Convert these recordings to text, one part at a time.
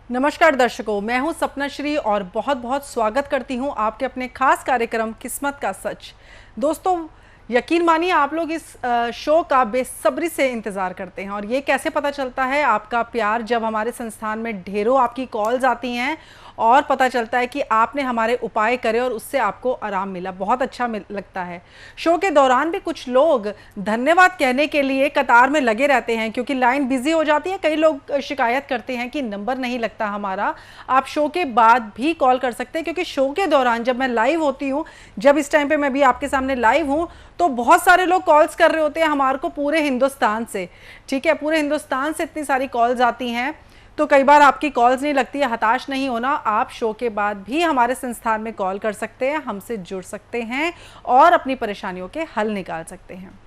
नमस्कार दर्शकों, मैं हूं सपना श्री और बहुत बहुत स्वागत करती हूं आपके अपने खास कार्यक्रम किस्मत का सच। दोस्तों, यकीन मानिए आप लोग इस शो का बेसब्री से इंतज़ार करते हैं और ये कैसे पता चलता है आपका प्यार जब हमारे संस्थान में ढेरों आपकी कॉल्स आती हैं और पता चलता है कि आपने हमारे उपाय करे और उससे आपको आराम मिला। बहुत अच्छा लगता है। शो के दौरान भी कुछ लोग धन्यवाद कहने के लिए कतार में लगे रहते हैं क्योंकि लाइन बिजी हो जाती है। कई लोग शिकायत करते हैं कि नंबर नहीं लगता हमारा। आप शो के बाद भी कॉल कर सकते हैं क्योंकि शो के दौरान जब मैं लाइव होती हूँ, जब इस टाइम पे मैं भी आपके सामने लाइव हूँ, तो बहुत सारे लोग कॉल्स कर रहे होते हैं हमारे को पूरे हिंदुस्तान से। ठीक है, पूरे हिंदुस्तान से इतनी सारी कॉल्स आती हैं, तो कई बार आपकी कॉल्स नहीं लगती है। हताश नहीं होना, आप शो के बाद भी हमारे संस्थान में कॉल कर सकते हैं, हमसे जुड़ सकते हैं और अपनी परेशानियों के हल निकाल सकते हैं।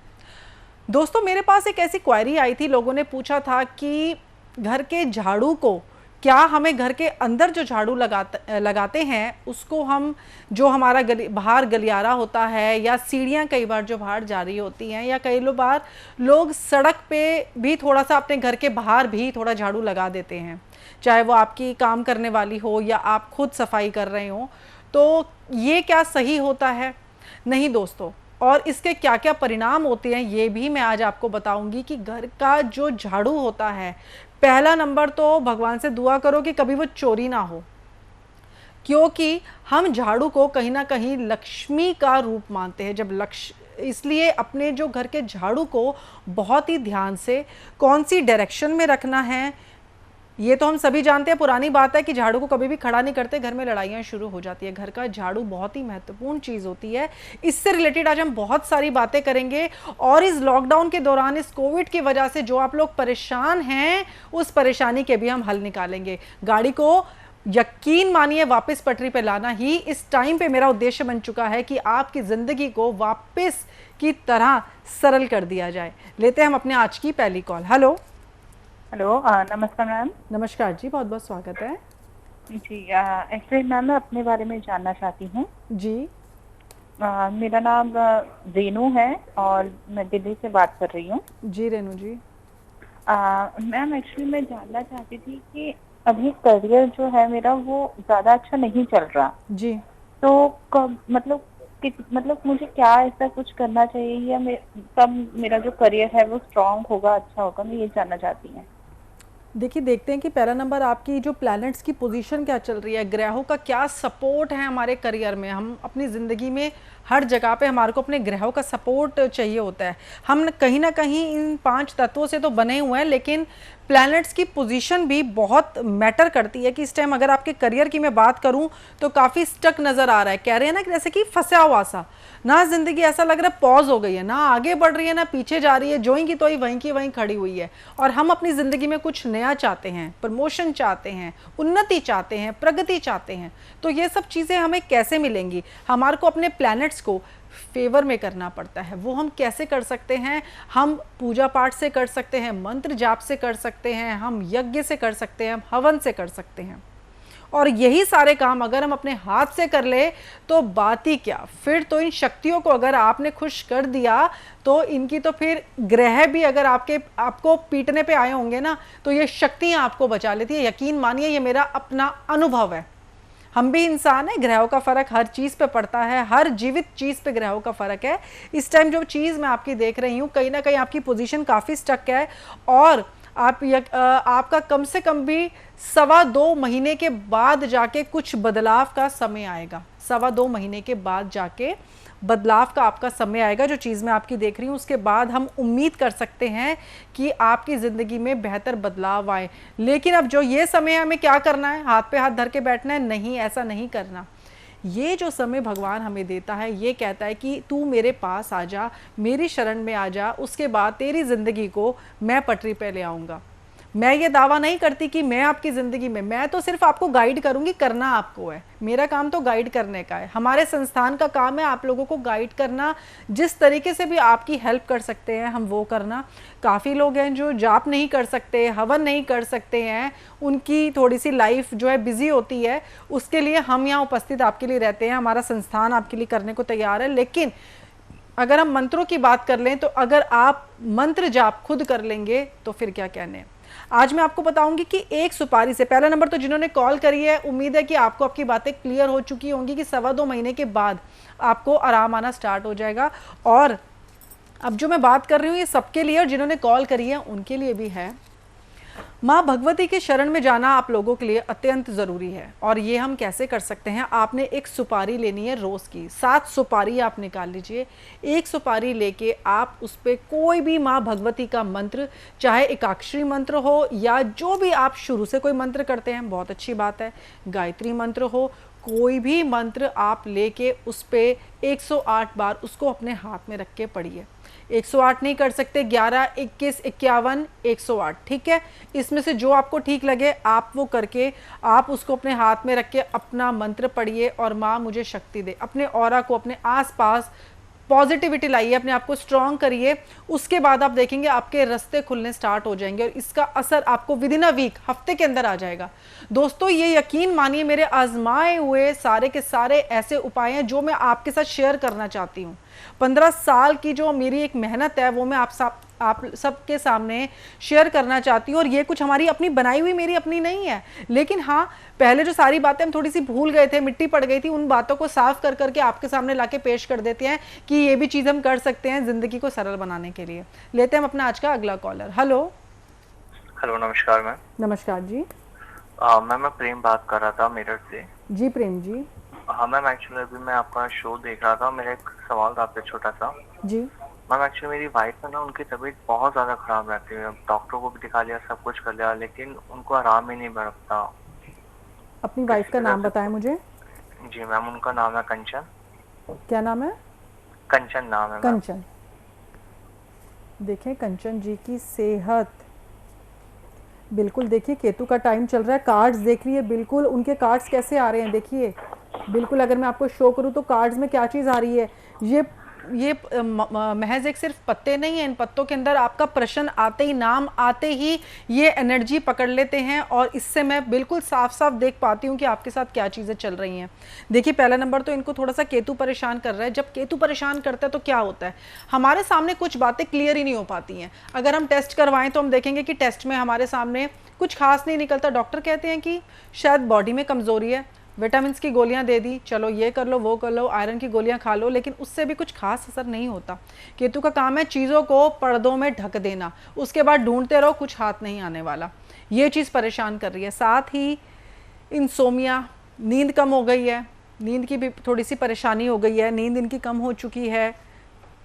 दोस्तों, मेरे पास एक ऐसी क्वेरी आई थी। लोगों ने पूछा था कि घर के झाड़ू को क्या हमें घर के अंदर जो झाड़ू लगाते हैं उसको हम, जो हमारा बाहर गलियारा होता है या सीढ़ियाँ कई बार जो बाहर जा रही होती हैं, या कई बार लोग सड़क पे भी थोड़ा सा अपने घर के बाहर भी थोड़ा झाड़ू लगा देते हैं, चाहे वो आपकी काम करने वाली हो या आप खुद सफाई कर रहे हो। तो ये क्या सही होता है? नहीं दोस्तों, और इसके क्या क्या परिणाम होते हैं ये भी मैं आज आपको बताऊंगी कि घर का जो झाड़ू होता है, पहला नंबर तो भगवान से दुआ करो कि कभी वो चोरी ना हो, क्योंकि हम झाड़ू को कहीं ना कहीं लक्ष्मी का रूप मानते हैं। जब इसलिए अपने जो घर के झाड़ू को बहुत ही ध्यान से कौन सी डायरेक्शन में रखना है, ये तो हम सभी जानते हैं। पुरानी बात है कि झाड़ू को कभी भी खड़ा नहीं करते, घर में लड़ाइयाँ शुरू हो जाती है। घर का झाड़ू बहुत ही महत्वपूर्ण चीज़ होती है। इससे रिलेटेड आज हम बहुत सारी बातें करेंगे और इस लॉकडाउन के दौरान, इस कोविड की वजह से जो आप लोग परेशान हैं, उस परेशानी के भी हम हल निकालेंगे। गाड़ी को यकीन मानिए वापस पटरी पे लाना ही इस टाइम पे मेरा उद्देश्य बन चुका है कि आपकी ज़िंदगी को वापस की तरह सरल कर दिया जाए। लेते हैं हम अपने आज की पहली कॉल। हेलो। हेलो, नमस्कार मैम। नमस्कार जी, बहुत बहुत स्वागत है जी। एक्चुअली मैम मैं अपने बारे में जानना चाहती हूँ। जी। मेरा नाम रेनू है और मैं दिल्ली से बात कर रही हूँ। जी रेनू जी। मैम एक्चुअली मैं जानना चाहती थी कि अभी करियर जो है मेरा वो ज़्यादा अच्छा नहीं चल रहा जी। तो कब मतलब मुझे क्या ऐसा कुछ करना चाहिए या कब मेरा जो करियर है वो स्ट्रांग होगा, अच्छा होगा, मैं ये जानना चाहती हूँ। देखिए, देखते हैं कि पहला नंबर आपकी जो प्लैनेट्स की पोजीशन क्या चल रही है, ग्रहों का क्या सपोर्ट है हमारे करियर में। हम अपनी ज़िंदगी में हर जगह पे हमारे को अपने ग्रहों का सपोर्ट चाहिए होता है। हम कहीं ना कहीं इन 5 तत्वों से तो बने हुए हैं, लेकिन प्लैनेट्स की पोजीशन भी बहुत मैटर करती है कि इस टाइम अगर आपके करियर की मैं बात करूं तो काफ़ी स्टक नज़र आ रहा है। कह रहे हैं ना कि जैसे कि फंसा हुआ सा, ना ज़िंदगी ऐसा लग रहा है पॉज हो गई है, ना आगे बढ़ रही है ना पीछे जा रही है, जोई की तोई वहीं की वहीं खड़ी हुई है। और हम अपनी ज़िंदगी में कुछ नया चाहते हैं, प्रमोशन चाहते हैं, उन्नति चाहते हैं, प्रगति चाहते हैं। तो ये सब चीज़ें हमें कैसे मिलेंगी? हमारे को अपने प्लैनेट्स को फेवर में करना पड़ता है। वो हम कैसे कर सकते हैं? हम पूजा पाठ से कर सकते हैं, मंत्र जाप से कर सकते हैं, हम यज्ञ से कर सकते हैं, हम हवन से कर सकते हैं। और यही सारे काम अगर हम अपने हाथ से कर ले तो बात ही क्या। फिर तो इन शक्तियों को अगर आपने खुश कर दिया तो इनकी तो फिर ग्रह भी अगर आपको पीटने पे आए होंगे ना, तो ये शक्तियां आपको बचा लेती है। यकीन मानिए, ये मेरा अपना अनुभव है। हम भी इंसान है, ग्रहों का फर्क हर चीज़ पे पड़ता है, हर जीवित चीज़ पे ग्रहों का फर्क है। इस टाइम जो चीज़ मैं आपकी देख रही हूँ, कहीं ना कहीं आपकी पोजीशन काफ़ी स्टक है और आपका कम से कम भी 2.25 महीने के बाद जाके कुछ बदलाव का समय आएगा। 2.25 महीने के बाद जाके बदलाव का आपका समय आएगा। जो चीज़ मैं आपकी देख रही हूँ उसके बाद हम उम्मीद कर सकते हैं कि आपकी ज़िंदगी में बेहतर बदलाव आए। लेकिन अब जो ये समय है, हमें क्या करना है? हाथ पे हाथ धर के बैठना है? नहीं, ऐसा नहीं करना। ये जो समय भगवान हमें देता है, ये कहता है कि तू मेरे पास आ जा, मेरी शरण में आ जा, उसके बाद तेरी ज़िंदगी को मैं पटरी पे ले आऊँगा। मैं ये दावा नहीं करती कि मैं आपकी ज़िंदगी में, मैं तो सिर्फ आपको गाइड करूंगी, करना आपको है। मेरा काम तो गाइड करने का है। हमारे संस्थान का काम है आप लोगों को गाइड करना। जिस तरीके से भी आपकी हेल्प कर सकते हैं हम वो करना। काफ़ी लोग हैं जो जाप नहीं कर सकते, हवन नहीं कर सकते हैं, उनकी थोड़ी सी लाइफ जो है बिजी होती है। उसके लिए हम यहाँ उपस्थित आपके लिए रहते हैं, हमारा संस्थान आपके लिए करने को तैयार है। लेकिन अगर हम मंत्रों की बात कर लें तो अगर आप मंत्र जाप खुद कर लेंगे तो फिर क्या कहने। आज मैं आपको बताऊंगी कि एक सुपारी से, पहला नंबर तो जिन्होंने कॉल करी है, उम्मीद है कि आपको आपकी बातें क्लियर हो चुकी होंगी कि 1.25 महीने के बाद आपको आराम आना स्टार्ट हो जाएगा। और अब जो मैं बात कर रही हूँ ये सबके लिए, और जिन्होंने कॉल करी है उनके लिए भी है। माँ भगवती के शरण में जाना आप लोगों के लिए अत्यंत ज़रूरी है। और ये हम कैसे कर सकते हैं, आपने एक सुपारी लेनी है रोज़ की, 7 सुपारी आप निकाल लीजिए। एक सुपारी लेके आप उस पर कोई भी माँ भगवती का मंत्र, चाहे एकाक्षरी मंत्र हो या जो भी आप शुरू से कोई मंत्र करते हैं, बहुत अच्छी बात है, गायत्री मंत्र हो, कोई भी मंत्र आप लेके उस पर 108 बार उसको अपने हाथ में रख के पढ़िए। 108 नहीं कर सकते, 11, 21, 51, 108, ठीक है। इसमें से जो आपको ठीक लगे आप वो करके आप उसको अपने हाथ में रख के अपना मंत्र पढ़िए और माँ मुझे शक्ति दे। अपने ऑरा को, अपने आसपास पॉजिटिविटी लाइए, अपने आप को स्ट्रॉन्ग करिए। उसके बाद आप देखेंगे आपके रास्ते खुलने स्टार्ट हो जाएंगे और इसका असर आपको विद इन अ वीक, हफ्ते के अंदर आ जाएगा। दोस्तों ये यकीन मानिए मेरे आजमाए हुए सारे के सारे ऐसे उपाय हैं जो मैं आपके साथ शेयर करना चाहती हूँ। 15 साल की जो मेरी एक मेहनत है वो मैं आप सबके सामने शेयर करना चाहती हूँ। और ये कुछ हमारी अपनी बनाई हुई, मेरी अपनी नहीं है, लेकिन हाँ पहले जो सारी बातें हम थोड़ी सी भूल गए थे, मिट्टी पड़ गई थी, उन बातों को साफ कर करके आपके सामने लाके पेश कर देते हैं कि ये भी चीज़ हम कर सकते हैं ज़िंदगी को सरल बनाने के लिए। लेते हैं हम अपना आज का अगला कॉलर। हेलो। हेलो, नमस्कार मैम। नमस्कार जी। मैम मैं प्रेम बात कर रहा था मेरठ से। जी प्रेम जी। हाँ मैम, एक्चुअली अभी मैं आपका शो देख रहा था, मेरा एक सवाल था आपसे छोटा सा। जी मैम एक्चुअली मेरी वाइफ है ना, उनकी तबीयत बहुत ज़्यादा ख़राब रहती है। डॉक्टरों को भी दिखा लिया, सब कुछ कर लिया, लेकिन उनको आराम ही नहीं बरतता। अपनी वाइफ का नाम बताएं मुझे। जी मैम, उनका नाम है कंचन। क्या नाम है? कंचन नाम है मैम। कंचन। देखें कंचन जी की सेहत बिल्कुल, देखिए केतु का टाइम चल रहा है, कार्ड्स देख रही है, बिल्कुल उनके कार्ड्स कैसे आ रहे हैं देखिए, बिल्कुल अगर मैं आपको शो करूं तो कार्ड्स में क्या चीज़ आ रही है, ये महज एक सिर्फ पत्ते नहीं है, इन पत्तों के अंदर आपका प्रश्न आते ही, नाम आते ही ये एनर्जी पकड़ लेते हैं। और इससे मैं बिल्कुल साफ साफ देख पाती हूँ कि आपके साथ क्या चीज़ें चल रही हैं। देखिए पहला नंबर तो इनको थोड़ा सा केतु परेशान कर रहा है। जब केतु परेशान करता है तो क्या होता है, हमारे सामने कुछ बातें क्लियर ही नहीं हो पाती हैं। अगर हम टेस्ट करवाएं तो हम देखेंगे कि टेस्ट में हमारे सामने कुछ खास नहीं निकलता। डॉक्टर कहते हैं कि शायद बॉडी में कमज़ोरी है, विटामिन की गोलियां दे दी, चलो ये कर लो वो कर लो, आयरन की गोलियां खा लो, लेकिन उससे भी कुछ खास असर नहीं होता। केतु का काम है चीज़ों को पर्दों में ढक देना, उसके बाद ढूंढते रहो, कुछ हाथ नहीं आने वाला। ये चीज़ परेशान कर रही है। साथ ही इंसोमिया, नींद कम हो गई है, नींद की भी थोड़ी सी परेशानी हो गई है, नींद इनकी कम हो चुकी है।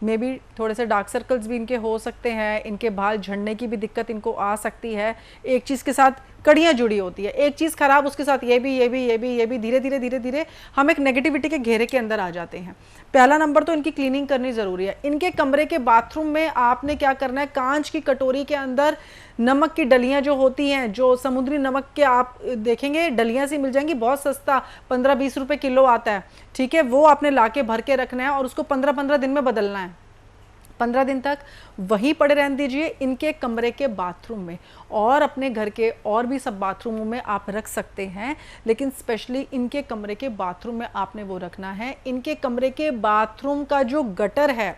मे बी थोड़े से डार्क सर्कल्स भी इनके हो सकते हैं, इनके बाल झड़ने की भी दिक्कत इनको आ सकती है। एक चीज़ के साथ कड़ियाँ जुड़ी होती है, एक चीज़ खराब उसके साथ ये भी धीरे धीरे हम एक नेगेटिविटी के घेरे के अंदर आ जाते हैं। पहला नंबर तो इनकी क्लीनिंग करनी ज़रूरी है। इनके कमरे के बाथरूम में आपने क्या करना है, कांच की कटोरी के अंदर नमक की डलियाँ जो होती हैं, जो समुद्री नमक के आप देखेंगे डलियाँ सी मिल जाएंगी, बहुत सस्ता 15-20 रुपये किलो आता है, ठीक है, वो आपने ला के भर के रखना है और उसको 15-15 दिन में बदलना है। 15 दिन तक वहीं पड़े रहने दीजिए इनके कमरे के बाथरूम में, और अपने घर के और भी सब बाथरूमों में आप रख सकते हैं, लेकिन स्पेशली इनके कमरे के बाथरूम में आपने वो रखना है। इनके कमरे के बाथरूम का जो गटर है,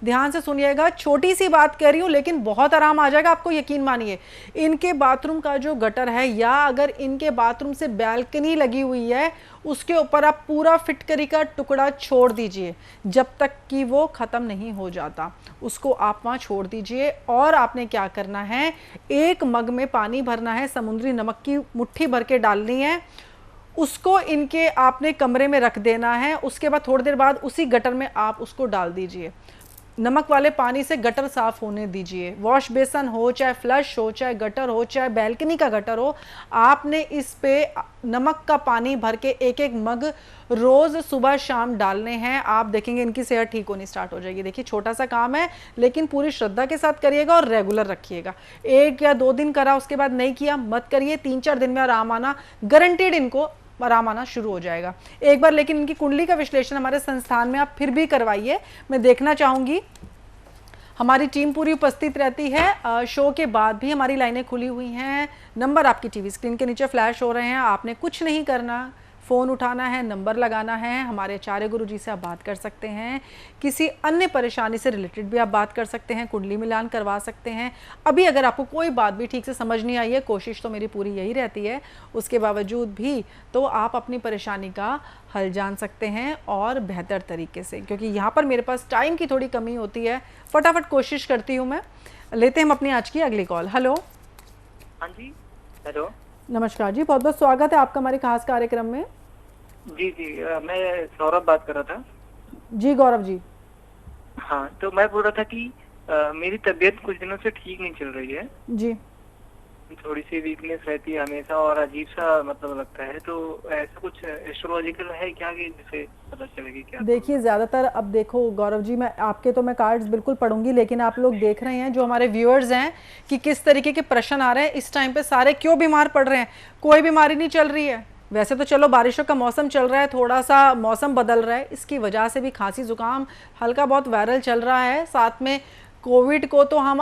ध्यान से सुनिएगा, छोटी सी बात कह रही हूँ लेकिन बहुत आराम आ जाएगा आपको, यकीन मानिए। इनके बाथरूम का जो गटर है, या अगर इनके बाथरूम से बैल्कनी लगी हुई है, उसके ऊपर आप पूरा फिटकरी का टुकड़ा छोड़ दीजिए जब तक कि वो ख़त्म नहीं हो जाता, उसको आप वहाँ छोड़ दीजिए। और आपने क्या करना है, एक मग में पानी भरना है, समुद्री नमक की मुट्ठी भर के डालनी है, उसको इनके आपने कमरे में रख देना है। उसके बाद थोड़ी देर बाद उसी गटर में आप उसको डाल दीजिए, नमक वाले पानी से गटर साफ होने दीजिए। वॉश बेसन हो, चाहे फ्लश हो, चाहे गटर हो, चाहे बैल्कनी का गटर हो, आपने इस पे नमक का पानी भर के एक एक मग रोज सुबह शाम डालने हैं। आप देखेंगे इनकी सेहत ठीक होनी स्टार्ट हो जाएगी। देखिए छोटा सा काम है लेकिन पूरी श्रद्धा के साथ करिएगा और रेगुलर रखिएगा। 1 या 2 दिन करा, उसके बाद नहीं किया मत करिए, 3-4 दिन में आराम आना गारंटीड, इनको आराम आना शुरू हो जाएगा एक बार। लेकिन इनकी कुंडली का विश्लेषण हमारे संस्थान में आप फिर भी करवाइए, मैं देखना चाहूंगी। हमारी टीम पूरी उपस्थित रहती है। शो के बाद भी हमारी लाइनें खुली हुई हैं, नंबर आपकी टीवी स्क्रीन के नीचे फ्लैश हो रहे हैं, आपने कुछ नहीं करना, फ़ोन उठाना है, नंबर लगाना है, हमारे आचार्य गुरु जी से आप बात कर सकते हैं। किसी अन्य परेशानी से रिलेटेड भी आप बात कर सकते हैं, कुंडली मिलान करवा सकते हैं। अभी अगर आपको कोई बात भी ठीक से समझ नहीं आई है, कोशिश तो मेरी पूरी यही रहती है, उसके बावजूद भी तो आप अपनी परेशानी का हल जान सकते हैं और बेहतर तरीके से, क्योंकि यहाँ पर मेरे पास टाइम की थोड़ी कमी होती है। फटाफट कोशिश करती हूँ मैं। लेते हैं हम अपनी आज की अगली कॉल। हेलो। हाँ जी, हेलो। नमस्कार जी, बहुत बहुत स्वागत है आपका हमारे खास कार्यक्रम में। जी जी, मैं सौरभ बात कर रहा था। जी गौरव जी। हाँ, तो मैं बोल रहा था कि मेरी तबीयत कुछ दिनों से ठीक नहीं चल रही है। जी। थोड़ी सी वीकनेस रहती है हमेशा और अजीब सा मतलब लगता है। तो ऐसा कुछ एस्ट्रोलॉजिकल है क्या कि जिसे पता चलेगी क्या? देखिए ज़्यादातर अब देखो गौरव जी, मैं कार्ड्स बिल्कुल पढ़ूंगी, लेकिन आप लोग देख रहे हैं जो हमारे व्यूअर्स हैं कि किस तरीके के प्रश्न आ रहे हैं इस टाइम पे। सारे क्यों बीमार पड़ रहे हैं? कोई बीमारी नहीं चल रही है। वैसे तो चलो बारिशों का मौसम चल रहा है, थोड़ा सा मौसम बदल रहा है, इसकी वजह से भी खांसी जुकाम हल्का बहुत वायरल चल रहा है। साथ में कोविड को तो हम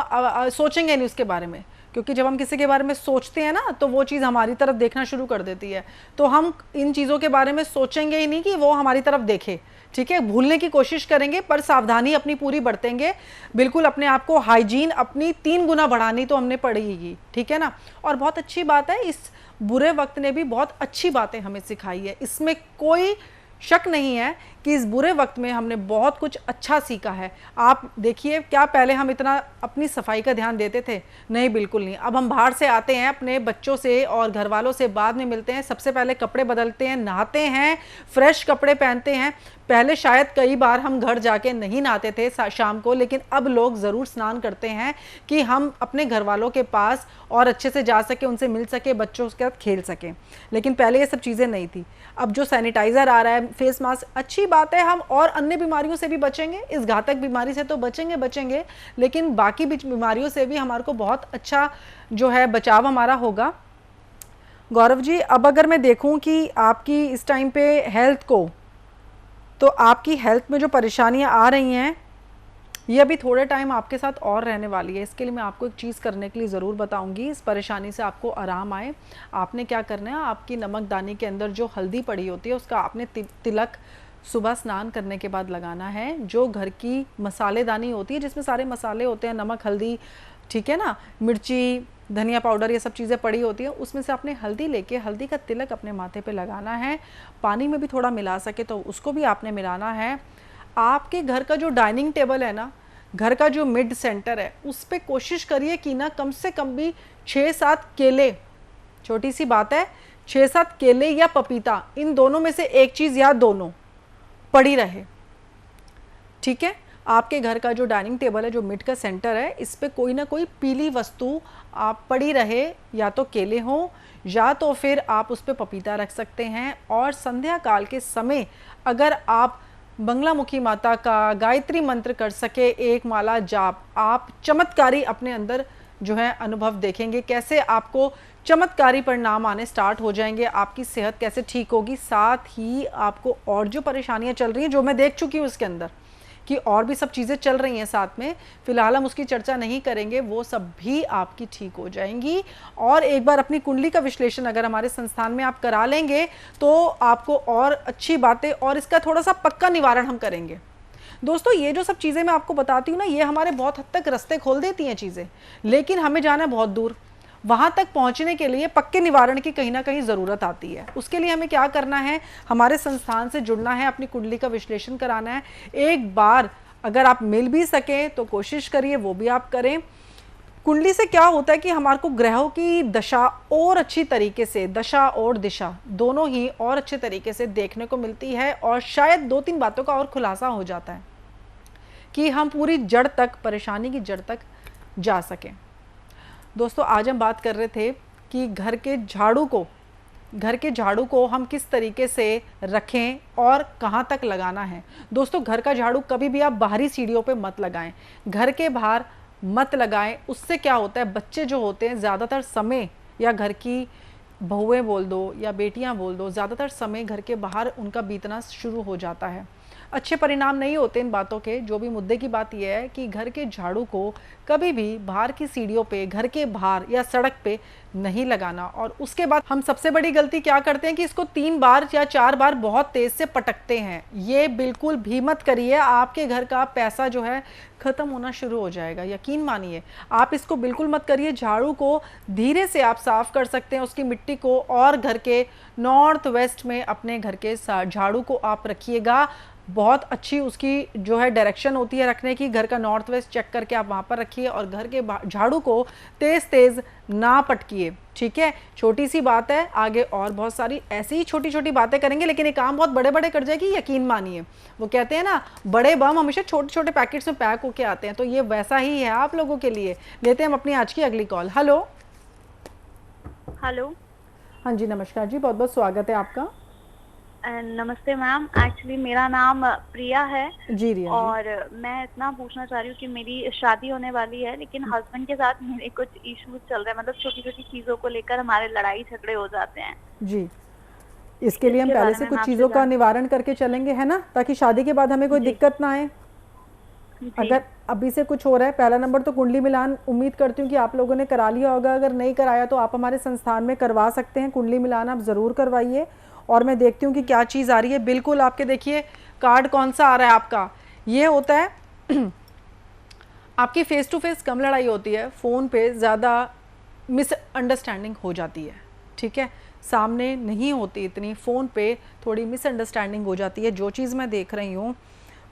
सोचेंगे नहीं उसके बारे में, क्योंकि जब हम किसी के बारे में सोचते हैं ना तो वो चीज़ हमारी तरफ देखना शुरू कर देती है। तो हम इन चीज़ों के बारे में सोचेंगे ही नहीं कि वो हमारी तरफ देखे, ठीक है। भूलने की कोशिश करेंगे पर सावधानी अपनी पूरी बरतेंगे। बिल्कुल अपने आप को हाइजीन अपनी 3 गुना बढ़ानी तो हमने पड़ेगी, ठीक है ना। और बहुत अच्छी बात है, इस बुरे वक्त ने भी बहुत अच्छी बातें हमें सिखाई है, इसमें कोई शक नहीं है कि इस बुरे वक्त में हमने बहुत कुछ अच्छा सीखा है। आप देखिए, क्या पहले हम इतना अपनी सफाई का ध्यान देते थे? नहीं, बिल्कुल नहीं। अब हम बाहर से आते हैं, अपने बच्चों से और घर वालों से बाद में मिलते हैं, सबसे पहले कपड़े बदलते हैं, नहाते हैं, फ्रेश कपड़े पहनते हैं। पहले शायद कई बार हम घर जाके नहीं नहाते थे शाम को, लेकिन अब लोग ज़रूर स्नान करते हैं कि हम अपने घर वालों के पास और अच्छे से जा सके, उनसे मिल सके, बच्चों के साथ खेल सकें। लेकिन पहले ये सब चीज़ें नहीं थी। अब जो सैनिटाइज़र आ रहा है, फेस मास्क, अच्छी बात है। हम और अन्य बीमारियों से भी बचेंगे, इस घातक बीमारी से तो बचेंगे, लेकिन बाकी बीमारियों से भी हमारे को बहुत अच्छा जो है बचाव हमारा होगा। गौरव जी, अब अगर मैं देखूं कि आपकी इस टाइम पे हेल्थ को, तो आपकी हेल्थ में जो परेशानियां आ रही हैं ये अभी थोड़े टाइम आपके साथ और रहने वाली है। इसके लिए मैं आपको एक चीज़ करने के लिए ज़रूर बताऊंगी, इस परेशानी से आपको आराम आए। आपने क्या करना है, आपकी नमकदानी के अंदर जो हल्दी पड़ी होती है उसका आपने तिलक सुबह स्नान करने के बाद लगाना है। जो घर की मसालेदानी होती है जिसमें सारे मसाले होते हैं, नमक, हल्दी, ठीक है ना, मिर्ची, धनिया पाउडर, ये सब चीज़ें पड़ी होती हैं, उसमें से आपने हल्दी लेके हल्दी का तिलक अपने माथे पे लगाना है। पानी में भी थोड़ा मिला सके तो उसको भी आपने मिलाना है। आपके घर का जो डाइनिंग टेबल है ना, घर का जो मिड सेंटर है, उस पर कोशिश करिए कि ना कम से कम भी 6-7 केले, छोटी सी बात है, 6-7 केले या पपीता, इन दोनों में से एक चीज़ या दोनों पड़ी रहे, ठीक है। आपके घर का जो डाइनिंग टेबल है, जो मिड का सेंटर है, इस पे कोई ना कोई पीली वस्तु आप पड़ी रहे, या तो केले हों या तो फिर आप उस पे पपीता रख सकते हैं। और संध्या काल के समय अगर आप बंगलामुखी माता का गायत्री मंत्र कर सके, एक माला जाप, आप चमत्कारी अपने अंदर जो है अनुभव देखेंगे, कैसे आपको चमत्कारी परिणाम आने स्टार्ट हो जाएंगे, आपकी सेहत कैसे ठीक होगी। साथ ही आपको और जो परेशानियां चल रही हैं, जो मैं देख चुकी हूँ उसके अंदर कि और भी सब चीज़ें चल रही हैं साथ में, फिलहाल हम उसकी चर्चा नहीं करेंगे, वो सब भी आपकी ठीक हो जाएंगी। और एक बार अपनी कुंडली का विश्लेषण अगर हमारे संस्थान में आप करा लेंगे तो आपको और अच्छी बातें और इसका थोड़ा सा पक्का निवारण हम करेंगे। दोस्तों, ये जो सब चीज़ें मैं आपको बताती हूँ ना, ये हमारे बहुत हद तक रास्ते खोल देती हैं चीज़ें, लेकिन हमें जाना है बहुत दूर। वहाँ तक पहुँचने के लिए पक्के निवारण की कहीं ना कहीं ज़रूरत आती है। उसके लिए हमें क्या करना है, हमारे संस्थान से जुड़ना है, अपनी कुंडली का विश्लेषण कराना है। एक बार अगर आप मिल भी सकें तो कोशिश करिए वो भी आप करें। कुंडली से क्या होता है कि हमारे को ग्रहों की दशा और अच्छी तरीके से, दशा और दिशा दोनों ही और अच्छे तरीके से देखने को मिलती है, और शायद 2-3 बातों का और खुलासा हो जाता है कि हम पूरी जड़ तक, परेशानी की जड़ तक जा सकें। दोस्तों, आज हम बात कर रहे थे कि घर के झाड़ू को हम किस तरीके से रखें और कहाँ तक लगाना है। दोस्तों, घर का झाड़ू कभी भी आप बाहरी सीढ़ियों पे मत लगाएं, घर के बाहर मत लगाएं। उससे क्या होता है, बच्चे जो होते हैं ज़्यादातर समय, या घर की बहुएं बोल दो या बेटियां बोल दो, ज़्यादातर समय घर के बाहर उनका बीतना शुरू हो जाता है। अच्छे परिणाम नहीं होते इन बातों के। जो भी मुद्दे की बात यह है कि घर के झाड़ू को कभी भी बाहर की सीढ़ियों पे, घर के बाहर या सड़क पे नहीं लगाना। और उसके बाद हम सबसे बड़ी गलती क्या करते हैं कि इसको 3 बार या 4 बार बहुत तेज से पटकते हैं। ये बिल्कुल भी मत करिए, आपके घर का पैसा जो है खत्म होना शुरू हो जाएगा, यकीन मानिए। आप इसको बिल्कुल मत करिए। झाड़ू को धीरे से आप साफ कर सकते हैं, उसकी मिट्टी को, और घर के नॉर्थ वेस्ट में अपने घर के झाड़ू को आप रखिएगा। बहुत अच्छी उसकी जो है डायरेक्शन होती है रखने की, घर का नॉर्थ वेस्ट चेक करके आप वहाँ पर रखिए और घर के झाड़ू को तेज़ तेज़ ना पटकिए, ठीक है। छोटी सी बात है, आगे और बहुत सारी ऐसी ही छोटी छोटी बातें करेंगे, लेकिन ये काम बहुत बड़े बड़े कर जाएगी, यकीन मानिए। वो कहते हैं ना, बड़े बम हमेशा छोटे छोटे पैकेट्स में पैक होके आते हैं, तो ये वैसा ही है आप लोगों के लिए। लेते हैं हम अपनी आज की अगली कॉल। हेलो। हेलो। हाँ जी, नमस्कार जी, बहुत बहुत स्वागत है आपका। नमस्ते मैम, एक्चुअली मेरा नाम प्रिया है जी रिया जी। और मैं इतना पूछना चाह रही हूँ कि मेरी शादी होने वाली है, लेकिन हस्बैंड के साथ मेरे कुछ इश्यूज चल रहे हैं, मतलब छोटी छोटी चीजों को लेकर हमारे लड़ाई झगड़े हो जाते हैं जी। इसके लिए हम पहले से कुछ चीज़ों का निवारण करके चलेंगे, है ना, ताकि शादी के बाद हमें कोई दिक्कत ना आए। अगर अभी से कुछ हो रहा है, पहला नंबर तो कुंडली मिलान उम्मीद करती हूँ कि आप लोगों ने करा लिया होगा। अगर नहीं कराया तो आप हमारे संस्थान में करवा सकते हैं। कुंडली मिलान आप ज़रूर करवाइए। और मैं देखती हूँ कि क्या चीज़ आ रही है। बिल्कुल, आपके देखिए कार्ड कौन सा आ रहा है आपका, ये होता है आपकी फेस टू फेस कम लड़ाई होती है, फ़ोन पे ज़्यादा मिसअंडरस्टैंडिंग हो जाती है, ठीक है। सामने नहीं होती इतनी, फ़ोन पे थोड़ी मिसअंडरस्टैंडिंग हो जाती है। जो चीज़ मैं देख रही हूँ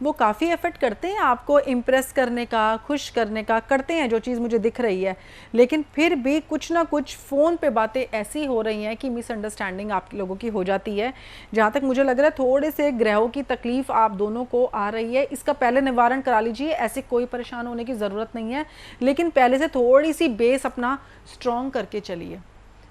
वो काफ़ी एफर्ट करते हैं आपको इम्प्रेस करने का, खुश करने का, करते हैं जो चीज़ मुझे दिख रही है, लेकिन फिर भी कुछ ना कुछ फ़ोन पे बातें ऐसी हो रही हैं कि मिसअंडरस्टैंडिंग आप लोगों की हो जाती है। जहाँ तक मुझे लग रहा है थोड़े से ग्रहों की तकलीफ़ आप दोनों को आ रही है, इसका पहले निवारण करा लीजिए। ऐसे कोई परेशान होने की ज़रूरत नहीं है, लेकिन पहले से थोड़ी सी बेस अपना स्ट्रॉन्ग करके चलिए।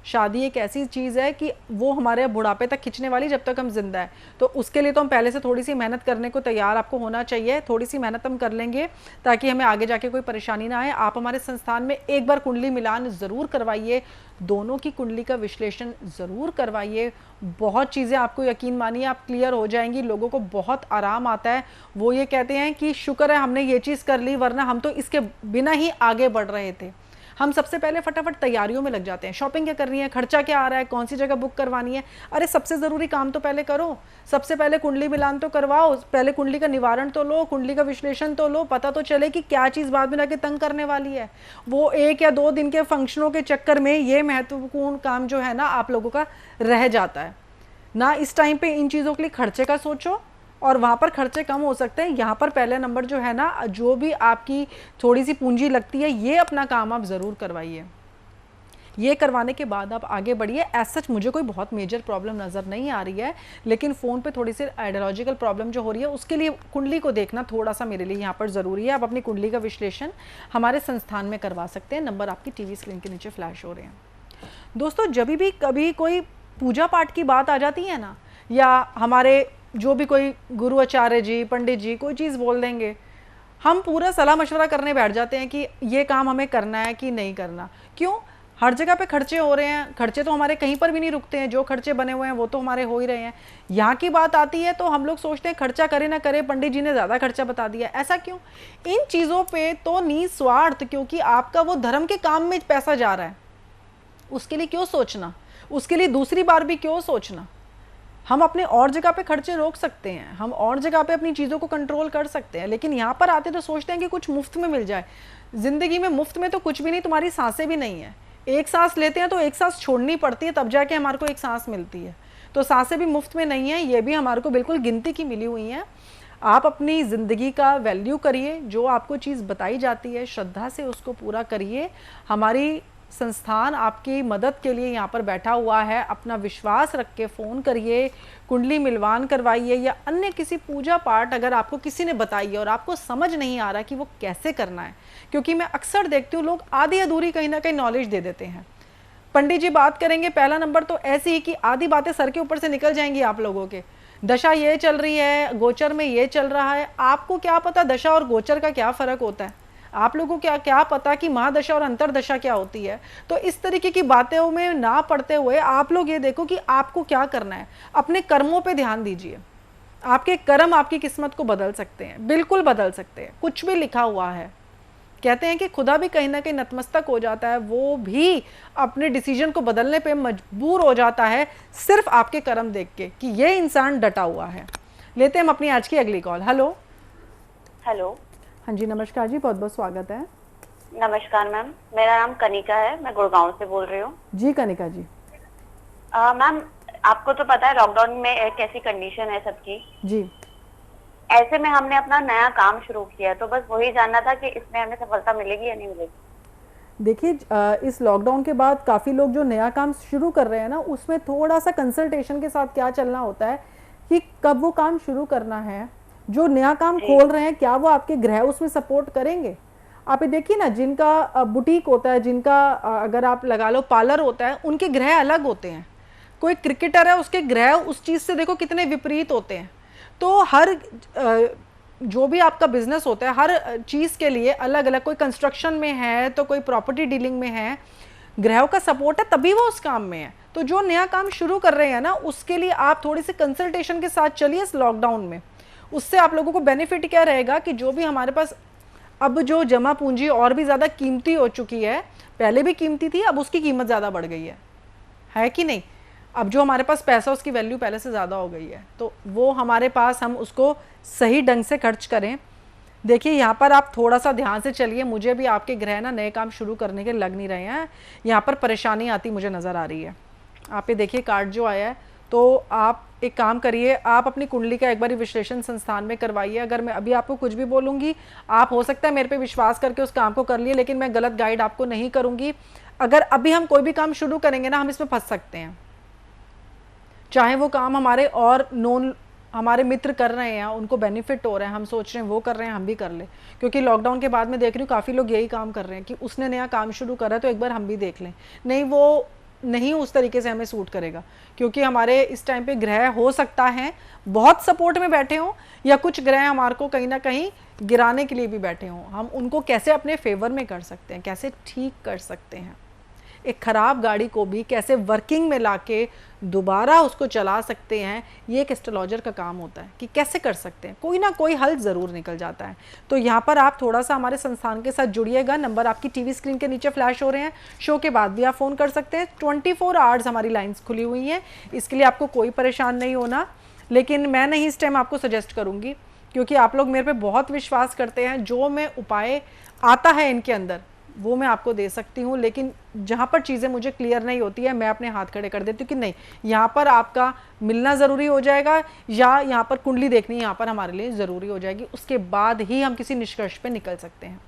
शादी एक ऐसी चीज़ है कि वो हमारे बुढ़ापे तक खींचने वाली, जब तक हम जिंदा है, तो उसके लिए तो हम पहले से थोड़ी सी मेहनत करने को तैयार आपको होना चाहिए। थोड़ी सी मेहनत हम कर लेंगे ताकि हमें आगे जाके कोई परेशानी ना आए। आप हमारे संस्थान में एक बार कुंडली मिलान ज़रूर करवाइए, दोनों की कुंडली का विश्लेषण ज़रूर करवाइए। बहुत चीज़ें आपको यकीन मानिए आप क्लियर हो जाएंगी। लोगों को बहुत आराम आता है, वो ये कहते हैं कि शुक्र है हमने ये चीज़ कर ली, वरना हम तो इसके बिना ही आगे बढ़ रहे थे। हम सबसे पहले फटाफट तैयारियों में लग जाते हैं, शॉपिंग क्या करनी है, खर्चा क्या आ रहा है, कौन सी जगह बुक करवानी है। अरे सबसे ज़रूरी काम तो पहले करो, सबसे पहले कुंडली मिलान तो करवाओ, पहले कुंडली का निवारण तो लो, कुंडली का विश्लेषण तो लो, पता तो चले कि क्या चीज़ बाद में जाके तंग करने वाली है। वो 1 या 2 दिन के फंक्शनों के चक्कर में ये महत्वपूर्ण काम जो है ना आप लोगों का रह जाता है ना। इस टाइम पे इन चीज़ों के लिए खर्चे का सोचो, और वहाँ पर खर्चे कम हो सकते हैं। यहाँ पर पहले नंबर जो है ना, जो भी आपकी थोड़ी सी पूंजी लगती है, ये अपना काम आप ज़रूर करवाइए। ये करवाने के बाद आप आगे बढ़िए। एज सच मुझे कोई बहुत मेजर प्रॉब्लम नज़र नहीं आ रही है, लेकिन फ़ोन पे थोड़ी सी आइडियोलॉजिकल प्रॉब्लम जो हो रही है, उसके लिए कुंडली को देखना थोड़ा सा मेरे लिए यहाँ पर ज़रूरी है। आप अपनी कुंडली का विश्लेषण हमारे संस्थान में करवा सकते हैं। नंबर आपकी टीवी स्क्रीन के नीचे फ्लैश हो रहे हैं। दोस्तों, जब भी कभी कोई पूजा पाठ की बात आ जाती है ना, या हमारे जो भी कोई गुरु आचार्य जी, पंडित जी कोई चीज़ बोल देंगे, हम पूरा सलाह मशवरा करने बैठ जाते हैं कि ये काम हमें करना है कि नहीं करना। क्यों? हर जगह पे खर्चे हो रहे हैं, खर्चे तो हमारे कहीं पर भी नहीं रुकते हैं, जो खर्चे बने हुए हैं वो तो हमारे हो ही रहे हैं। यहाँ की बात आती है तो हम लोग सोचते हैं खर्चा करे ना करे, पंडित जी ने ज़्यादा खर्चा बता दिया। ऐसा क्यों? इन चीज़ों पे तो निस्वार्थ, क्योंकि आपका वो धर्म के काम में पैसा जा रहा है, उसके लिए क्यों सोचना, उसके लिए दूसरी बार भी क्यों सोचना। हम अपने और जगह पे खर्चे रोक सकते हैं, हम और जगह पे अपनी चीज़ों को कंट्रोल कर सकते हैं, लेकिन यहाँ पर आते तो सोचते हैं कि कुछ मुफ्त में मिल जाए। ज़िंदगी में मुफ्त में तो कुछ भी नहीं, तुम्हारी सांसें भी नहीं है। एक सांस लेते हैं तो एक सांस छोड़नी पड़ती है, तब जाके हमारे को एक सांस मिलती है। तो सांसें भी मुफ्त में नहीं है, ये भी हमारे को बिल्कुल गिनती की मिली हुई हैं। आप अपनी ज़िंदगी का वैल्यू करिए, जो आपको चीज़ बताई जाती है श्रद्धा से उसको पूरा करिए। हमारी संस्थान आपकी मदद के लिए यहाँ पर बैठा हुआ है। अपना विश्वास रख के फ़ोन करिए, कुंडली मिलवान करवाइए, या अन्य किसी पूजा पाठ अगर आपको किसी ने बताई है और आपको समझ नहीं आ रहा कि वो कैसे करना है, क्योंकि मैं अक्सर देखती हूँ लोग आधी अधूरी कहीं ना कहीं नॉलेज दे देते हैं। पंडित जी बात करेंगे, पहला नंबर तो ऐसी ही कि आधी बातें सर के ऊपर से निकल जाएंगी आप लोगों के। दशा ये चल रही है, गोचर में ये चल रहा है, आपको क्या पता दशा और गोचर का क्या फ़र्क होता है? आप लोगों को क्या पता कि महादशा और अंतरदशा क्या होती है? तो इस तरीके की बातों में ना पड़ते हुए आप लोग ये देखो कि आपको क्या करना है। अपने कर्मों पे ध्यान दीजिए, आपके कर्म आपकी किस्मत को बदल सकते हैं, बिल्कुल बदल सकते हैं। कुछ भी लिखा हुआ है, कहते हैं कि खुदा भी कहीं ना कहीं नतमस्तक हो जाता है, वो भी अपने डिसीजन को बदलने पे मजबूर हो जाता है सिर्फ आपके कर्म देख के कि ये इंसान डटा हुआ है। लेते हैं हम अपनी आज की अगली कॉल। हेलो। हेलो। हाँ जी, नमस्कार जी, बहुत बहुत स्वागत है। नमस्कार मैम, मेरा नाम कनिका है, मैं गुड़गांव से बोल रही हूँ। जी कनिका जी। मैम, आपको तो पता है लॉकडाउन में कैसी कंडीशन है सबकी। जी। ऐसे में हमने अपना नया काम शुरू किया, तो बस वही जानना था कि इसमें हमें सफलता मिलेगी या नहीं मिलेगी। देखिए, इस लॉकडाउन के बाद काफ़ी लोग जो नया काम शुरू कर रहे हैं ना, उसमें थोड़ा सा कंसल्टेशन के साथ क्या चलना होता है कि कब वो काम शुरू करना है। जो नया काम खोल रहे हैं, क्या वो आपके ग्रह उसमें सपोर्ट करेंगे? आप ये देखिए ना, जिनका बुटीक होता है, जिनका अगर आप लगा लो पार्लर होता है, उनके ग्रह अलग होते हैं। कोई क्रिकेटर है, उसके ग्रह उस चीज़ से देखो कितने विपरीत होते हैं। तो हर जो भी आपका बिजनेस होता है, हर चीज़ के लिए अलग अलग, कोई कंस्ट्रक्शन में है तो कोई प्रॉपर्टी डीलिंग में है, ग्रहों का सपोर्ट है तभी वो उस काम में है। तो जो नया काम शुरू कर रहे हैं ना, उसके लिए आप थोड़ी सी कंसल्टेशन के साथ चलिए इस लॉकडाउन में। उससे आप लोगों को बेनिफिट क्या रहेगा कि जो भी हमारे पास अब जो जमा पूंजी और भी ज़्यादा कीमती हो चुकी है, पहले भी कीमती थी, अब उसकी कीमत ज़्यादा बढ़ गई है कि नहीं? अब जो हमारे पास पैसा, उसकी वैल्यू पहले से ज़्यादा हो गई है, तो वो हमारे पास, हम उसको सही ढंग से खर्च करें। देखिए, यहाँ पर आप थोड़ा सा ध्यान से चलिए। मुझे भी आपके ग्रह ना नए काम शुरू करने के लग नहीं रहे हैं, यहाँ पर परेशानी आती मुझे नज़र आ रही है। आप ये देखिए कार्ड जो आया है, तो आप एक काम करिए, आप अपनी कुंडली का एक बार विश्लेषण संस्थान में करवाइए। अगर मैं अभी आपको कुछ भी बोलूँगी, आप हो सकता है मेरे पे विश्वास करके उस काम को कर लिए, लेकिन मैं गलत गाइड आपको नहीं करूँगी। अगर अभी हम कोई भी काम शुरू करेंगे ना, हम इसमें फंस सकते हैं। चाहे वो काम हमारे और नॉन हमारे मित्र कर रहे हैं, उनको बेनिफिट हो रहा है, हम सोच रहे हैं वो कर रहे हैं, हम भी कर लें। क्योंकि लॉकडाउन के बाद मैं देख रही हूँ काफ़ी लोग यही काम कर रहे हैं कि उसने नया काम शुरू करा है तो एक बार हम भी देख लें। नहीं, वो नहीं उस तरीके से हमें सूट करेगा, क्योंकि हमारे इस टाइम पे ग्रह हो सकता है बहुत सपोर्ट में बैठे हों, या कुछ ग्रह हमारे को कहीं ना कहीं गिराने के लिए भी बैठे हों। हम उनको कैसे अपने फेवर में कर सकते हैं, कैसे ठीक कर सकते हैं, एक ख़राब गाड़ी को भी कैसे वर्किंग में लाके दोबारा उसको चला सकते हैं, ये एक एस्ट्रोलॉजर का काम होता है कि कैसे कर सकते हैं। कोई ना कोई हल ज़रूर निकल जाता है। तो यहाँ पर आप थोड़ा सा हमारे संस्थान के साथ जुड़िएगा। नंबर आपकी टीवी स्क्रीन के नीचे फ्लैश हो रहे हैं। शो के बाद भी आप फ़ोन कर सकते हैं। 24 आवर्स हमारी लाइन्स खुली हुई हैं, इसके लिए आपको कोई परेशान नहीं होना। लेकिन मैं नहीं इस टाइम आपको सजेस्ट करूँगी, क्योंकि आप लोग मेरे पे बहुत विश्वास करते हैं। जो मैं उपाय आता है इनके अंदर वो मैं आपको दे सकती हूँ, लेकिन जहाँ पर चीज़ें मुझे क्लियर नहीं होती है, मैं अपने हाथ खड़े कर देती हूँ कि नहीं, यहाँ पर आपका मिलना ज़रूरी हो जाएगा, या यहाँ पर कुंडली देखनी यहाँ पर हमारे लिए ज़रूरी हो जाएगी। उसके बाद ही हम किसी निष्कर्ष पे निकल सकते हैं।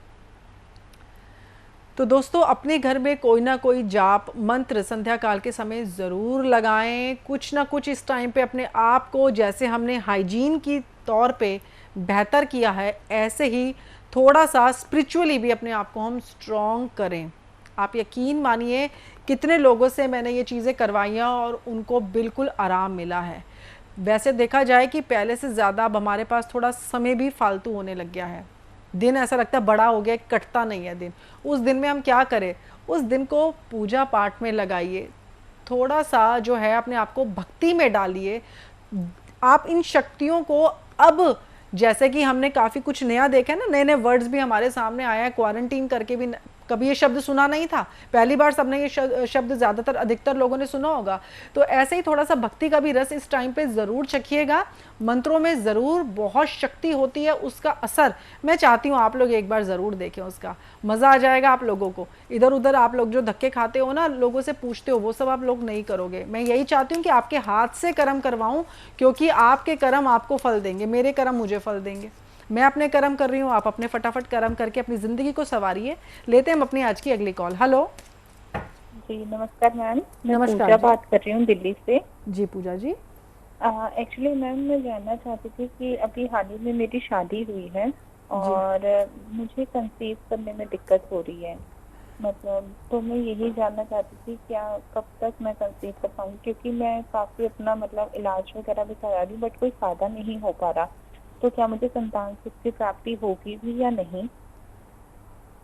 तो दोस्तों, अपने घर में कोई ना कोई जाप मंत्र संध्या काल के समय ज़रूर लगाएं। कुछ ना कुछ इस टाइम पे अपने आप को, जैसे हमने हाइजीन की तौर पे बेहतर किया है, ऐसे ही थोड़ा सा स्पिरिचुअली भी अपने आप को हम स्ट्रॉन्ग करें। आप यकीन मानिए, कितने लोगों से मैंने ये चीज़ें करवाइयाँ और उनको बिल्कुल आराम मिला है। वैसे देखा जाए कि पहले से ज़्यादा अब हमारे पास थोड़ा समय भी फालतू होने लग गया है। दिन ऐसा लगता है बड़ा हो गया, कटता नहीं है दिन। उस दिन में हम क्या करें, उस दिन को पूजा पाठ में लगाइए, थोड़ा सा जो है अपने आप को भक्ति में डालिए। आप इन शक्तियों को, अब जैसे कि हमने काफ़ी कुछ नया देखा है ना, नए नए वर्ड्स भी हमारे सामने आया है। क्वारंटीन करके भी कभी ये शब्द सुना नहीं था, पहली बार सबने ये शब्द ज़्यादातर अधिकतर लोगों ने सुना होगा। तो ऐसे ही थोड़ा सा भक्ति का भी रस इस टाइम पे ज़रूर चखिएगा। मंत्रों में ज़रूर बहुत शक्ति होती है, उसका असर मैं चाहती हूँ आप लोग एक बार ज़रूर देखें, उसका मज़ा आ जाएगा आप लोगों को। इधर उधर आप लोग जो धक्के खाते हो ना, लोगों से पूछते हो, वो सब आप लोग नहीं करोगे। मैं यही चाहती हूँ कि आपके हाथ से कर्म करवाऊँ, क्योंकि आपके कर्म आपको फल देंगे, मेरे कर्म मुझे फल देंगे। मैं अपने कर्म कर रही हूँ, आप अपने फटाफट कर्म करके अपनी ज़िंदगी को संवारिए। लेते हैं हम अपनी आज की अगली कॉल। हेलो जी नमस्कार मैम, मैं नमस्कार पूजा जी। बात कर रही हूँ दिल्ली से। जी पूजा जी। एक्चुअली मैम मैं जानना चाहती थी कि अभी हाल ही में मेरी शादी हुई है और मुझे कंसीव करने में दिक्कत हो रही है। मतलब तो मैं यही जानना चाहती थी क्या कब तक मैं कंसीव कर पाऊँगी, क्योंकि मैं काफ़ी अपना मतलब इलाज वगैरह भी करा रही हूँ बट कोई फ़ायदा नहीं हो पा रहा। तो क्या मुझे संतान सुख की प्राप्ति होगी भी या नहीं?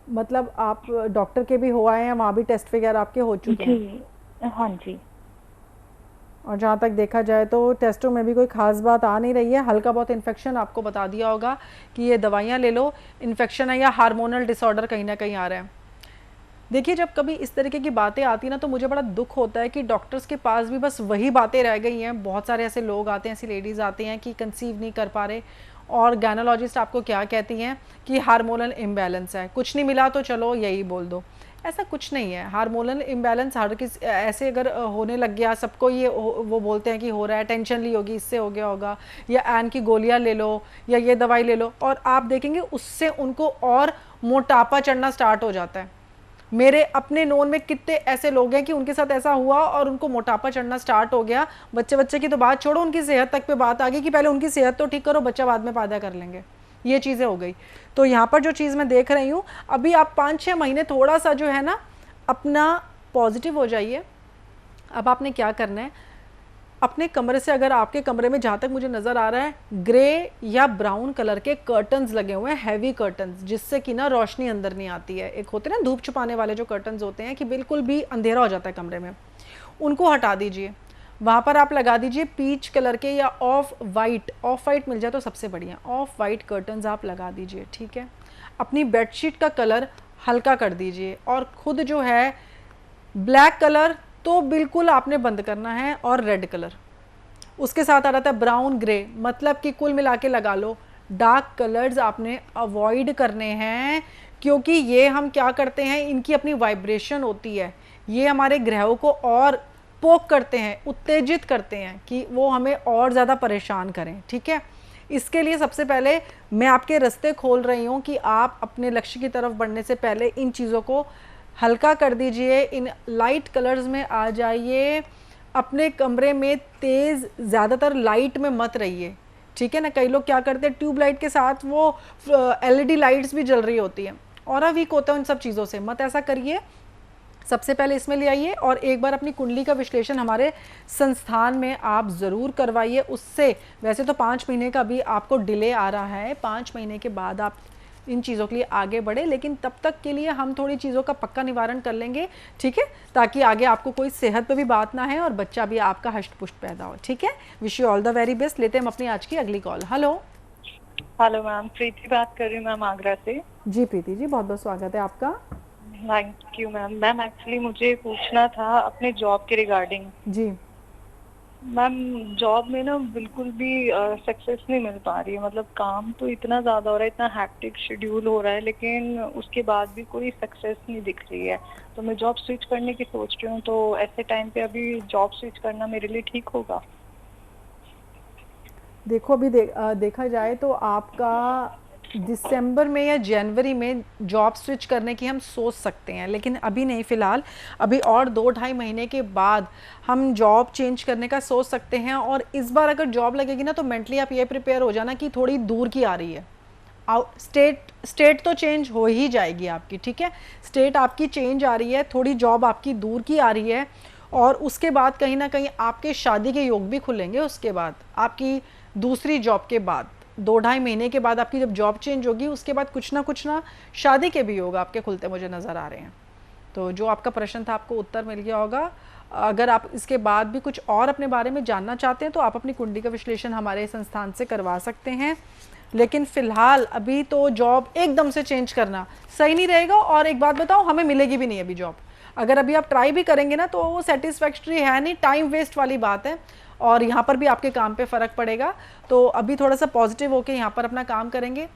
मतलब आप डॉक्टर के भी हो आए हैं, वहाँ भी टेस्ट वगैरह आपके हो चुके हैं? जी हाँ जी। और जहाँ तक देखा जाए तो टेस्टों में भी कोई ख़ास बात आ नहीं रही है, हल्का बहुत इन्फेक्शन आपको बता दिया होगा कि ये दवाइयाँ ले लो, इन्फेक्शन है या हार्मोनल डिसऑर्डर कहीं ना कहीं आ रहा है। देखिए जब कभी इस तरीके की बातें आती ना तो मुझे बड़ा दुख होता है कि डॉक्टर्स के पास भी बस वही बातें रह गई हैं। बहुत सारे ऐसे लोग आते हैं, ऐसी लेडीज़ आती हैं कि कंसीव नहीं कर पा रहे, और गायनोलॉजिस्ट आपको क्या कहती हैं कि हार्मोनल इम्बैलेंस है, कुछ नहीं मिला तो चलो यही बोल दो। ऐसा कुछ नहीं है। हार्मोनल इम्बैलेंस हर किसी ऐसे अगर होने लग गया सबको, ये वो बोलते हैं कि हो रहा है, टेंशन ली होगी, इससे हो गया होगा, या एन की गोलियां ले लो या ये दवाई ले लो, और आप देखेंगे उससे उनको और मोटापा चढ़ना स्टार्ट हो जाता है। मेरे अपने नोन में कितने ऐसे लोग हैं कि उनके साथ ऐसा हुआ और उनको मोटापा चढ़ना स्टार्ट हो गया। बच्चे की तो बात छोड़ो, उनकी सेहत तक पे बात आ गई कि पहले उनकी सेहत तो ठीक करो, बच्चा बाद में पैदा कर लेंगे। ये चीज़ें हो गई। तो यहाँ पर जो चीज़ मैं देख रही हूँ, अभी आप 5-6 महीने थोड़ा सा जो है ना अपना पॉजिटिव हो जाइए। अब आपने क्या करना है, अपने कमरे से, अगर आपके कमरे में जहाँ तक मुझे नज़र आ रहा है ग्रे या ब्राउन कलर के कर्टन्स लगे हुए हैं, हैवी कर्टन्स, जिससे कि ना रोशनी अंदर नहीं आती है। एक होते हैं ना धूप छुपाने वाले जो कर्टन्स होते हैं कि बिल्कुल भी अंधेरा हो जाता है कमरे में, उनको हटा दीजिए। वहाँ पर आप लगा दीजिए पीच कलर के या ऑफ वाइट मिल जाए तो सबसे बढ़िया, ऑफ वाइट कर्टन्स आप लगा दीजिए, ठीक है। अपनी बेडशीट का कलर हल्का कर दीजिए, और खुद जो है ब्लैक कलर तो बिल्कुल आपने बंद करना है, और रेड कलर उसके साथ आ रहा था ब्राउन ग्रे, मतलब कि कुल मिला के लगा लो डार्क कलर्स आपने अवॉइड करने हैं, क्योंकि ये हम क्या करते हैं, इनकी अपनी वाइब्रेशन होती है, ये हमारे ग्रहों को और पोक करते हैं, उत्तेजित करते हैं कि वो हमें और ज़्यादा परेशान करें, ठीक है। इसके लिए सबसे पहले मैं आपके रास्ते खोल रही हूँ कि आप अपने लक्ष्य की तरफ बढ़ने से पहले इन चीज़ों को हल्का कर दीजिए, इन लाइट कलर्स में आ जाइए। अपने कमरे में तेज़ ज़्यादातर लाइट में मत रहिए, ठीक है ना। कई लोग क्या करते हैं, ट्यूब लाइट के साथ वो LED लाइट्स भी जल रही होती हैं, और वीक होता है उन सब चीज़ों से, मत ऐसा करिए। सबसे पहले इसमें ले आइए, और एक बार अपनी कुंडली का विश्लेषण हमारे संस्थान में आप ज़रूर करवाइए। उससे वैसे तो 5 महीने का भी आपको डिले आ रहा है, 5 महीने के बाद आप इन चीज़ों के लिए आगे बढ़े, लेकिन तब तक के लिए हम थोड़ी चीज़ों का पक्का निवारण कर लेंगे, ठीक है, ताकि आगे आपको कोई सेहत पे भी बात ना है और बच्चा भी आपका हष्ट पुष्ट पैदा हो, ठीक है। Wish you all the very best. लेते हैं हम अपनी आज की अगली कॉल। हेलो हेलो मैम, प्रीति बात कर रही हूँ मैम, आगरा से। जी प्रीति जी, बहुत बहुत स्वागत है आपका। Thank you ma'am. Ma'am actually मुझे पूछना था अपने जॉब के रिगार्डिंग। जी मैम जॉब में ना बिल्कुल भी सक्सेस नहीं मिल पा रही है, मतलब काम तो इतना ज़्यादा हो रहा है, इतना हैक्टिक शेड्यूल हो रहा है, लेकिन उसके बाद भी कोई सक्सेस नहीं दिख रही है। तो मैं जॉब स्विच करने की सोच रही हूँ, तो ऐसे टाइम पे अभी जॉब स्विच करना मेरे लिए ठीक होगा? देखो अभी देखा जाए तो आपका दिसंबर में या जनवरी में जॉब स्विच करने की हम सोच सकते हैं, लेकिन अभी नहीं, फ़िलहाल अभी और 2-2.5 महीने के बाद हम जॉब चेंज करने का सोच सकते हैं। और इस बार अगर जॉब लगेगी ना तो मेंटली आप ये प्रिपेयर हो जाना कि थोड़ी दूर की आ रही है। स्टेट तो चेंज हो ही जाएगी आपकी, ठीक है, स्टेट आपकी चेंज आ रही है, थोड़ी जॉब आपकी दूर की आ रही है, और उसके बाद कहीं ना कहीं आपके शादी के योग भी खुलेंगे। उसके बाद आपकी दूसरी जॉब के बाद 2-2.5 महीने के बाद आपकी जब जॉब चेंज होगी, उसके बाद कुछ ना शादी के भी योग आपके खुलते मुझे नज़र आ रहे हैं। तो जो आपका प्रश्न था आपको उत्तर मिल गया होगा। अगर आप इसके बाद भी कुछ और अपने बारे में जानना चाहते हैं तो आप अपनी कुंडली का विश्लेषण हमारे संस्थान से करवा सकते हैं, लेकिन फ़िलहाल अभी तो जॉब एकदम से चेंज करना सही नहीं रहेगा। और एक बात बताओ, हमें मिलेगी भी नहीं अभी जॉब। अगर अभी आप ट्राई भी करेंगे ना तो वो सेटिस्फैक्ट्री है नहीं, टाइम वेस्ट वाली बात है, और यहाँ पर भी आपके काम पे फ़र्क पड़ेगा। तो अभी थोड़ा सा पॉजिटिव होकर यहाँ पर अपना काम करेंगे।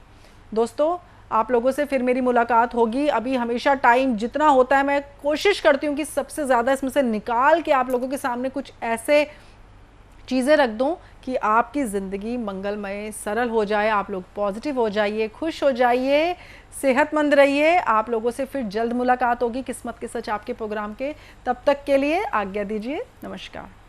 दोस्तों आप लोगों से फिर मेरी मुलाकात होगी। अभी हमेशा टाइम जितना होता है मैं कोशिश करती हूँ कि सबसे ज़्यादा इसमें से निकाल के आप लोगों के सामने कुछ ऐसे चीज़ें रख दूँ कि आपकी ज़िंदगी मंगलमय सरल हो जाए, आप लोग पॉजिटिव हो जाइए, खुश हो जाइए, सेहतमंद रहिए। आप लोगों से फिर जल्द मुलाकात होगी किस्मत के सच आपके प्रोग्राम के। तब तक के लिए आज्ञा दीजिए, नमस्कार।